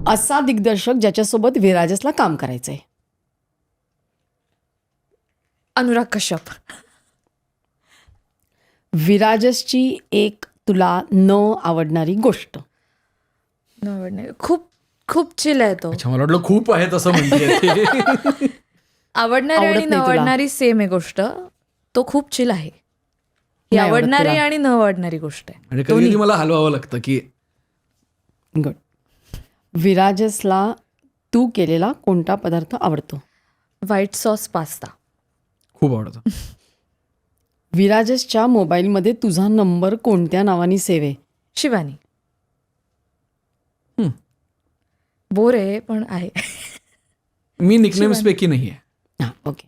असा दिग्दर्शक ज्याच्यासोबत विराजसला काम करायचंय. अनुराग कश्यप. विराजसची एक तुला न आवडणारी गोष्ट. न आवडणार, खूप खूप चिल आहे तो. अच्छा, मला वाटलं खूप आहे तसं म्हणते. आवडणारी आवडत आणि न नाही तुला? आवडणारी सेम आहे गोष्ट. तो खूप चिल आहे. ही नाही आवडत आवडणारी तुला? आणि न आवडणारी गोष्ट आहे. म्हणजे कधी मला हलवावं लागतं की गुड. विराजसला तू केलेला कोणता पदार्थ आवडतो? White sauce pasta. खूप आवडतं. विराजसच्या मोबाईलमध्ये तुझा नंबर कोणत्या नावाने सेव्ह आहे? शिवानी. बोर आहे पण आहे. मी निकनेम्स पैकी नाही आहे, हां, ओके.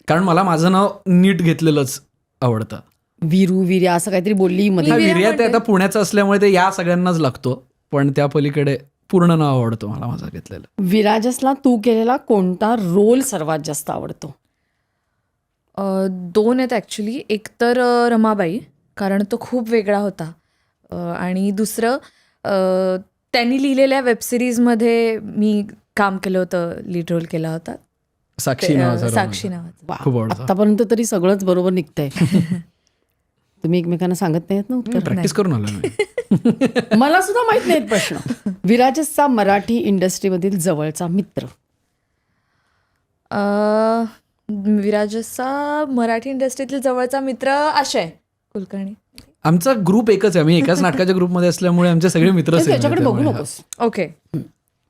कारण मला माझं नाव नीट घेतलेलंच आवडतं. वीरू, वीर्या असं काहीतरी बोलली हा, मध्ये. वीर्या वीर्या ते म्हणते. आता पुण्याचं असल्यामुळे ते या सगळ्यांनाच लागतो, पण त्या पलीकडे पूर्ण नाव आवडतं मला माझं घेतलेलं. विराजसला तू केलेला कोणता रोल सर्वात जास्त आवडतो? 2 आहेत ॲक्च्युली. एक तर रमाबाई, कारण तो खूप वेगळा होता. आणि दुसरं त्यांनी लिहिलेल्या वेबसिरीजमध्ये मी काम केलं होतं, लीड रोल केला होता. साक्षी नावाचा साक्षी रोल. नावाचा. वा, खूप आवडतं. आतापर्यंत तरी सगळंच बरोबर निघतंय. तुम्ही एकमेकांना सांगत नाहीत ना उत्तर? प्रॅक्टिस करून आलो मी. मला सुद्धा माहित नाहीत प्रश्न. विराजसचा मराठी इंडस्ट्रीमधील जवळचा मित्र. विराजसचा मराठी इंडस्ट्रीतील जवळचा मित्र आशय कुलकर्णी. आमचा ग्रुप एकच आहे, आम्ही एकाच नाटकाच्या ग्रुपमध्ये असल्यामुळे आमचे सगळे मित्रच आहेत. त्याच्याकडे बघू त्यामुळे नकोस, ओके,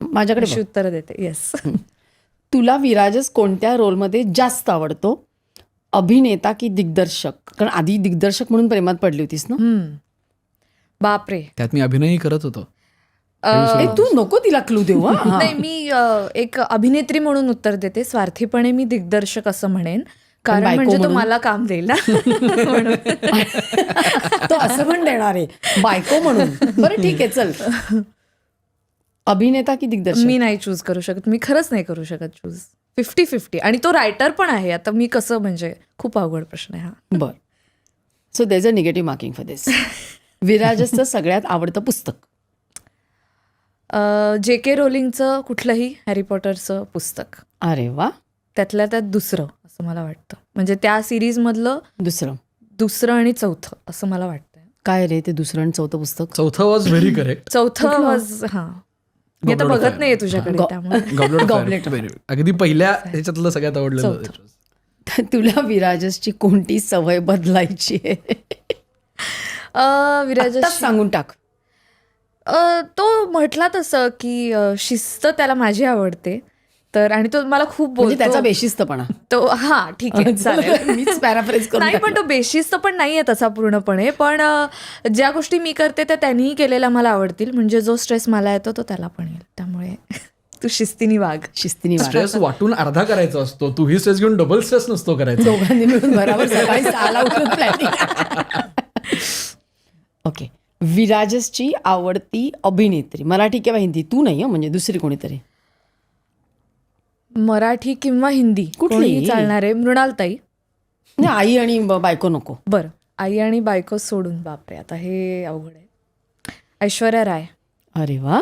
माझ्याकडे अशी बघ. उत्तरं देते. येस. तुला विराजस कोणत्या रोलमध्ये जास्त आवडतो? अभिनेता की दिग्दर्शक? कारण आधी दिग्दर्शक म्हणून प्रेमात पडली होतीस ना. बापरे. त्यात मी अभिनयही करत होतो. ए, तू नको तिला क्लू देऊ. हा. नाही, मी एक अभिनेत्री म्हणून उत्तर देते. स्वार्थीपणे मी दिग्दर्शक असं म्हणेन, कारण बायको म्हणजे तो म्हणून? मला काम देईल ना. म्हणून. तो असं पण देणार आहे बायको म्हणून. बरं ठीक आहे, चल. अभिनेता की दिग्दर्शक? मी नाही चूज करू शकत. मी खरंच नाही करू शकत चूज. 50-50. आणि तो रायटर पण आहे. आता मी कसं, म्हणजे खूप अवघड प्रश्न आहे हा. बर. सो देज अ निगेटिव्ह मार्किंग फॉर दिस. विराजसचं सगळ्यात आवडतं पुस्तक? J.K. रोलिंगचं कुठलंही हॅरी पॉटरचं पुस्तक. अरे वा. त्यातल्या त्यात दुसरं असं मला वाटतं. म्हणजे त्या सिरीजमधलं दुसरं आणि चौथं असं मला वाटतं. काय रे ते दुसरं आणि चौथं पुस्तक? चौथं वॉज व्हेरी करेक्ट. चौथं वॉज, हां, मी आता बघत नाहीये तुझ्याकडे त्यामुळे. गॉबलेट. अगदी पहिल्या ह्याच्यातलं सगळ्यात आवडलेलं. तुला विराजसची कोणती सवय बदलायची आहे? विराज आत्ताच सांगून टाक. तो म्हटला तसं की शिस्त त्याला माझी आवडते. तर आणि तो मला खूप म्हणजे त्याचा बोलतो बेशिस्तपणा. तो. हा, ठीक आहे, चालेल. मीच पॅराफ्रेज करून नाही, पण तो बेशिस्त पण नाहीये तसा पूर्णपणे. पण ज्या गोष्टी मी करते त्या त्यांनीही केलेल्या मला आवडतील. म्हणजे जो स्ट्रेस मला येतो तो त्याला पण येईल. त्यामुळे तू शिस्तीने वाग. शिस्तीने वाग. स्ट्रेस वाटून अर्धा करायचा असतो, तूही स्ट्रेस घेऊन डबल स्ट्रेस नसतो करायचा. दोघांनी मिळून बरोबर सकाळी 6ला उठून प्लॅनिंग. ओके. विराजसची आवडती अभिनेत्री मराठी किंवा हिंदी? तू नाही हं, म्हणजे दुसरी कोणीतरी. मराठी किंवा हिंदी कुठली? कुठलीही चालणार आहे. मृणालताई. नाही, आई आणि बायको नको. बरं, आई आणि बायको सोडून. बापरे, आता हे अवघड आहे. ऐश्वर्या राय. अरे वा.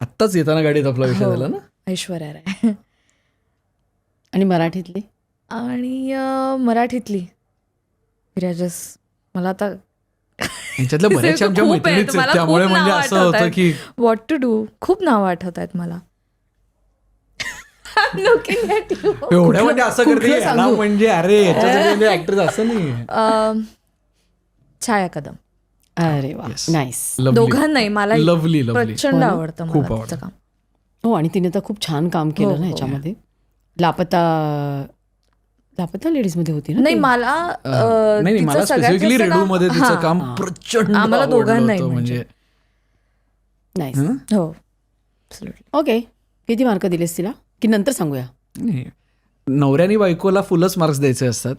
आत्ताच येताना गाडीत आपला विषय झाला ना. ऐश्वर्या राय. आणि मराठीतली? आणि मराठीतली विराजस. मला आता यांच्यातल्या बऱ्याचशा आमच्या खूप आहेत. मैत्रिणीच आहेत, मला त्यामुळे खूप म्हणजे नावं असं होतं की व्हॉट टू डू. खूप नावं आठवत आहेत मला. Looking at you. एवढ्या म्हणजे असं करते कुठलं याला सांगू? म्हणजे अरे याच्यासाठी म्हणजे ऍक्टर असं नाही. छाया कदम. अरे वा, नाईस. दोघांनाही मला लवली प्रचंड आवडतं खूप मला आवडतं. तिचं काम. हो, आणि तिने तर खूप छान काम केलं हो, ना हो. ह्याच्यामध्ये. लापता लेडीज मध्ये होती ना नाही, ती? नाही तिचं मला सगळ्यात स्पेसिफिकली जास्त रेडू मध्ये तिचं हां. काम प्रचंड आम्हाला आवडलं दोघांनाही होतं. म्हणजे. म्हणजे नाईस. हो, absolutely. ओके. किती मार्क दिलेस तिला की नंतर सांगूया? नाही, नवऱ्यानी बायकोला फुलच मार्क्स द्यायचे असतात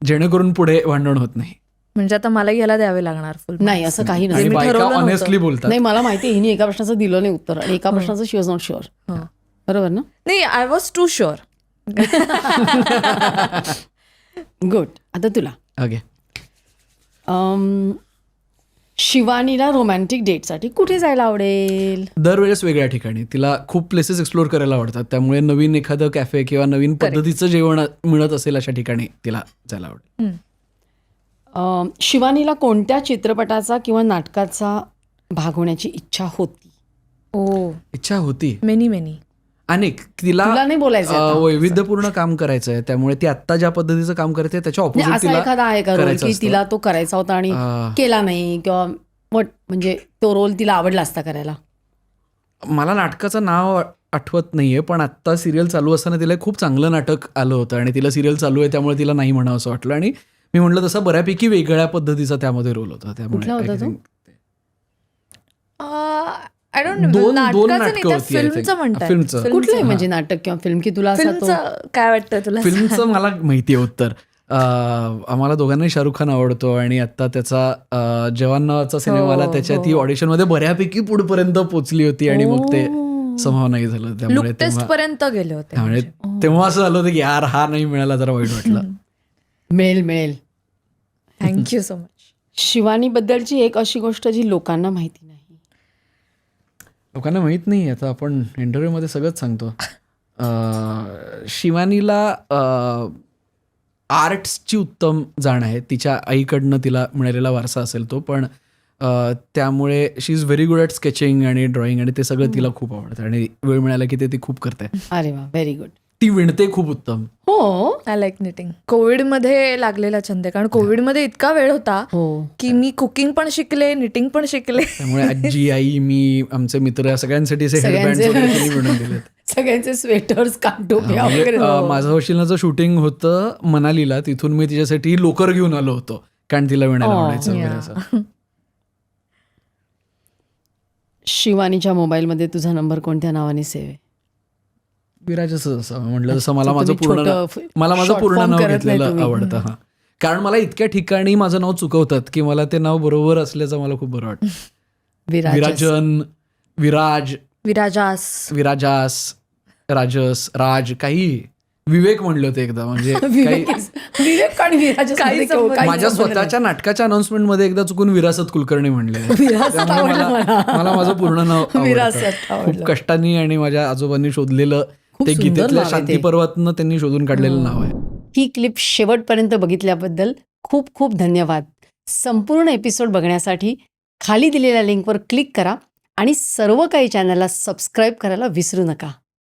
जेणेकरून पुढे भांडण होत नाही. म्हणजे आता मलाही याला द्यावे लागणार फुल. नाही, असं काही आणि नाही. मी बायका ठरवलं ऑनेस्टली बोलतात. नाही, मला माहिती आहे हिने एका प्रश्नाचं दिलं नाही उत्तर आणि एका प्रश्नाचं शी वॉज नॉट शुअर. बरोबर ना? नाही, I was too sure. Good. आता तुला ओके. शिवानीला रोमॅन्टिक डेटसाठी कुठे जायला आवडेल? दरवेळेस वेगळ्या ठिकाणी. तिला खूप प्लेसेस एक्सप्लोर करायला आवडतात, त्यामुळे नवीन एखादं कॅफे किंवा नवीन पद्धतीचं जेवण मिळत असेल अशा ठिकाणी तिला जायला आवडेल. शिवानीला कोणत्या चित्रपटाचा किंवा नाटकाचा भाग होण्याची इच्छा होती? इच्छा होती मेनी अनेक. तिला तुला नाही बोलायचं आता. वैविध्यपूर्ण काम करायचं आहे, त्यामुळे ती आत्ता ज्या पद्धतीचं काम करते त्याच्या म्हणजे ऑपोजिट असा तिला एखादा आहे का रोल करायचं की असतं. तिला तो करायचा होता आणि केला नाही, किंवा म्हणजे तो रोल तिला आवडला असता करायला? मला नाटकाचं नाव आठवत नाहीये, पण आत्ता सिरियल चालू असताना तिला खूप चांगलं नाटक आलं होतं आणि तिला सिरियल चालू आहे त्यामुळे तिला नाही म्हणावं असं वाटलं, आणि मी म्हटलं तसं बऱ्यापैकी वेगळ्या पद्धतीचा त्यामध्ये रोल होता. कुठला होता तो? आय डोंट दोन नाटकाचं नाटकं नाही, त्या होती, I think. फिल्मचं म्हणताय. फिल्मचं. कुठलंही म्हणजे नाटक किंवा फिल्म की तुला असा तो फिल्मचं काय वाटतं तुला? फिल्मचं मला माहिती आहे उत्तर. आम्हाला दोघांनाही शाहरुख खान आवडतो आणि आता त्याचा जवान नावाचा सिनेमा आला, त्याच्या ती ऑडिशनमध्ये बऱ्यापैकी पुढपर्यंत पोहोचली होती आणि मग ते संभव नाही झालं. त्यामुळे लुक टेस्ट पर्यंत गेले होते. त्यामुळे तेव्हा असं झालं होतं की यार हा नाही मिळाला, जरा वाईट वाटलं. मिळेल. Thank you so much. शिवानीबद्दलची एक अशी गोष्ट जी लोकांना माहिती नाही. लोकांना माहीत नाही. आता आपण इंटरव्ह्यूमध्ये सगळंच सांगतो. शिवानीला आर्ट्सची उत्तम जाण आहे. तिच्या आईकडनं तिला मिळालेला वारसा असेल तो, पण त्यामुळे she is very good at sketching आणि ड्रॉइंग, आणि ते सगळं तिला खूप आवडतं आणि वेळ मिळाला की ते ती खूप करते. अरे वा, व्हेरी गुड. ती विणते खूप उत्तम. हो, आय लाईक निटिंग. कोविडमध्ये लागलेला छंद आहे, कारण कोविडमध्ये इतका वेळ होता की मी कुकिंग पण शिकले, निटिंग पण शिकले. त्यामुळे आजी, आई, मी, आमचे मित्र सगळ्यांसाठी हेअरबँड वगैरे विणून दिलेत. सगळ्यांचे स्वेटर्स, कानटोप्या वगैरे. माझं वशिलाचं शूटिंग होतं मनालीला, तिथून मी तिच्यासाठी लोकर घेऊन आलो होतो, कारण तिला विणायला आवडायचं वगैरे असं. शिवानीच्या मोबाईलमध्ये तुझा नंबर कोणत्या नावाने सेव्ह आहे? विराजचं असं म्हटलं तसं मला तुम्ही माझं short पूर्ण form नाव करत नाही घेतलेलं तुम्ही. आवडतं. हा, कारण मला इतक्या ठिकाणी माझं नाव चुकवतात की मला ते नाव बरोबर असल्याचं मला खूप बरं वाटतं. विराजन, विराज, विराजास, राजस, राज, काही विवेक म्हणले होते एकदा. म्हणजे विवेक आणि विराजस मध्ये काही माझ्या संबंध स्वतःच्या नाटकाच्या अनाउन्समेंटमध्ये एकदा चुकून विरासत कुलकर्णी म्हणले. विरासत आवडलं मला माझं पूर्ण नाव विरासत आवडतं. आवडलं. खूप कष्टांनी आणि माझ्या आजोबांनी शोधलेलं खूप ते सुंदर गीतेतल्या नाव आहे ते. शांती पर्वतनं त्यांनी शोधून काढलेलं नाव आहे. ही क्लिप शेवटपर्यंत बघितल्याबद्दल खूप खूप धन्यवाद. संपूर्ण एपिसोड बघण्यासाठी खाली दिलेल्या लिंकवर क्लिक करा आणि सर्व काही चॅनलला सबस्क्राईब करायला विसरू नका.